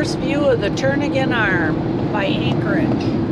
first view of the Turnagain Arm by Anchorage.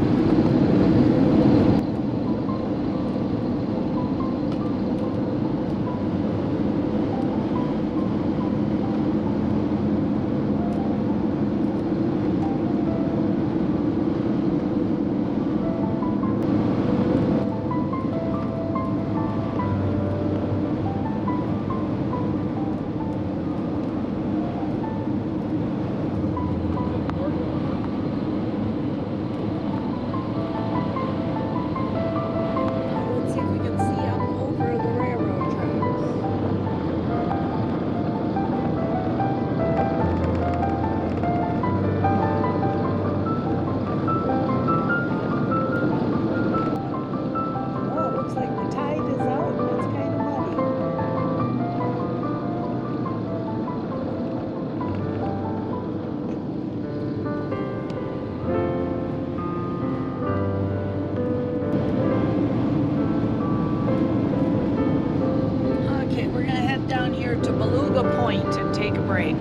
And take a break.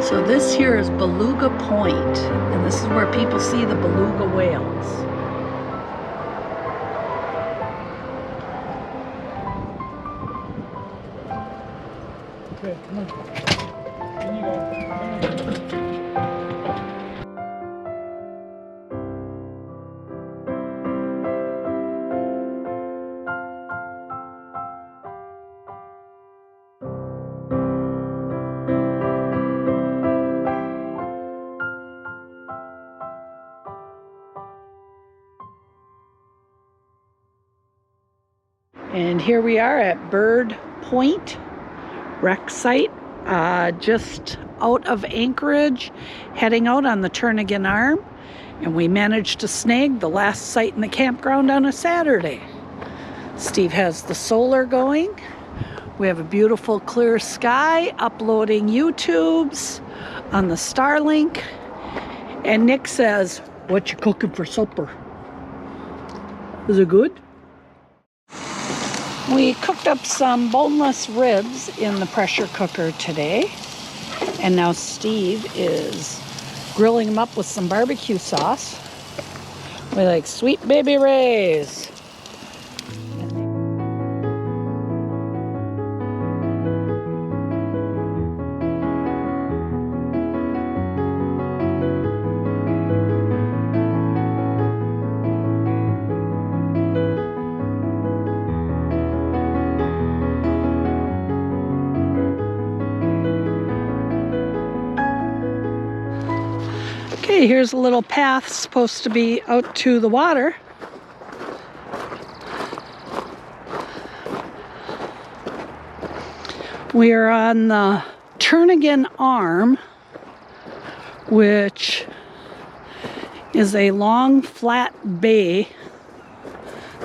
So this here is Beluga Point, and this is where people see the beluga whales. Okay, come on. In you go. And here we are at Bird Point wreck site, just out of Anchorage, heading out on the Turnagain Arm, and we managed to snag the last site in the campground on a Saturday. Steve has the solar going. We have a beautiful clear sky, uploading YouTubes on the Starlink, and Nick says, "What you cooking for supper? Is it good?" We cooked up some boneless ribs in the pressure cooker today, and now Steve is grilling them up with some barbecue sauce. We like Sweet Baby Ray's. Okay, here's a little path supposed to be out to the water. We are on the Turnagain Arm, which is a long flat bay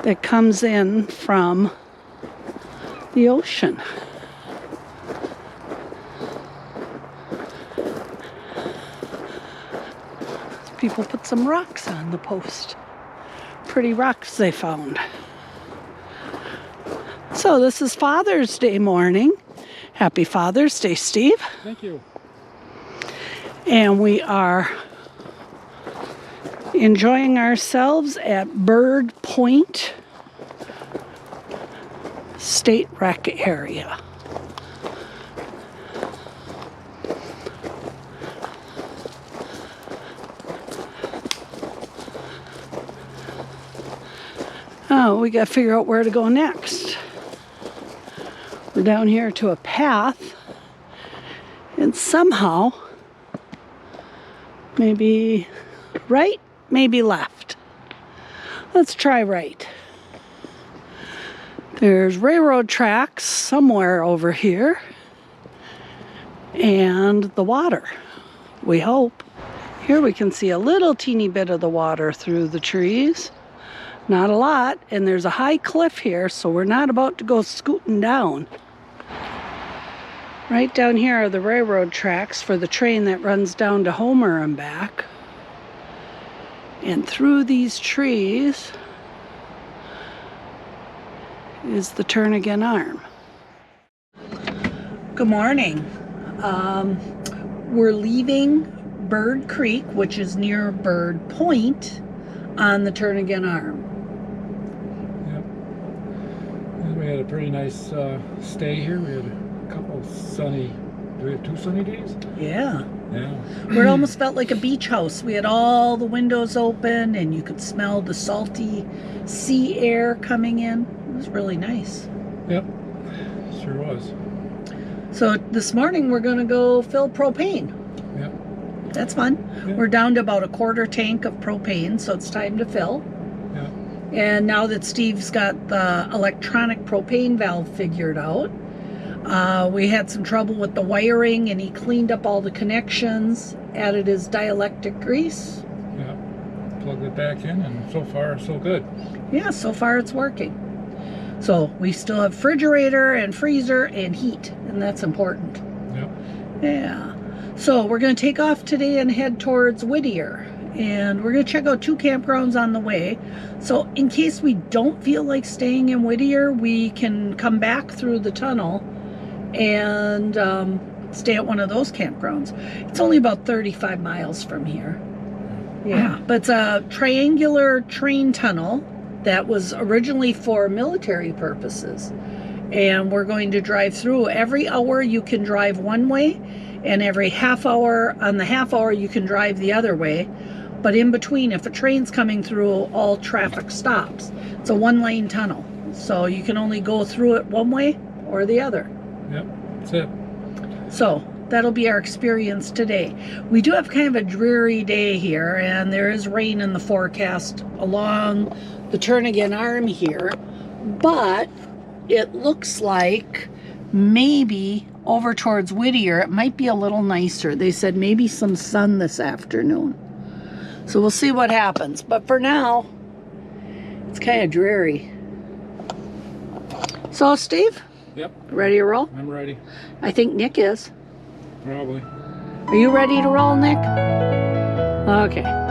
that comes in from the ocean. People put some rocks on the post. Pretty rocks they found. So this is Father's Day morning. Happy Father's Day, Steve. Thank you. And we are enjoying ourselves at Bird Point State Rec area. Oh, we got to figure out where to go next. We're down here to a path, and somehow, maybe right, maybe left. Let's try right. There's railroad tracks somewhere over here, and the water, we hope. Here we can see a little teeny bit of the water through the trees. Not a lot, and there's a high cliff here, so we're not about to go scooting down. Right down here are the railroad tracks for the train that runs down to Homer and back. And through these trees is the Turnagain Arm. Good morning. We're leaving Bird Creek, which is near Bird Point, on the Turnagain Arm. We had a pretty nice stay here. We had a couple of sunny, do we have 2 sunny days? Yeah. Yeah. It almost felt like a beach house. We had all the windows open and you could smell the salty sea air coming in. It was really nice. Yep, sure was. So this morning we're going to go fill propane. Yep. That's fun. Yep. We're down to about a 1/4 tank of propane, so it's time to fill. Yep. And now that Steve's got the electronic propane valve figured out, we had some trouble with the wiring, and he cleaned up all the connections, added his dielectric grease. Yep. Plugged it back in, and so far so good. Yeah, so far it's working. So we still have refrigerator and freezer and heat, and that's important. Yep. Yeah. So we're going to take off today and head towards Whittier. And we're going to check out 2 campgrounds on the way. So in case we don't feel like staying in Whittier, we can come back through the tunnel and stay at one of those campgrounds. It's only about 35 miles from here. Yeah, but it's a triangular train tunnel that was originally for military purposes. And we're going to drive through. Every hour you can drive one way, and every half hour, on the half hour you can drive the other way. But in between, if a train's coming through, all traffic stops. It's a 1-lane tunnel, so you can only go through it one way or the other. Yep, that's it. So that'll be our experience today. We do have kind of a dreary day here, and there is rain in the forecast along the Turnagain Arm here, but it looks like maybe over towards Whittier it might be a little nicer. They said maybe some sun this afternoon. So we'll see what happens. But for now, it's kind of dreary. So, Steve? Yep. Ready to roll? I'm ready. I think Nick is. Probably. Are you ready to roll, Nick? Okay.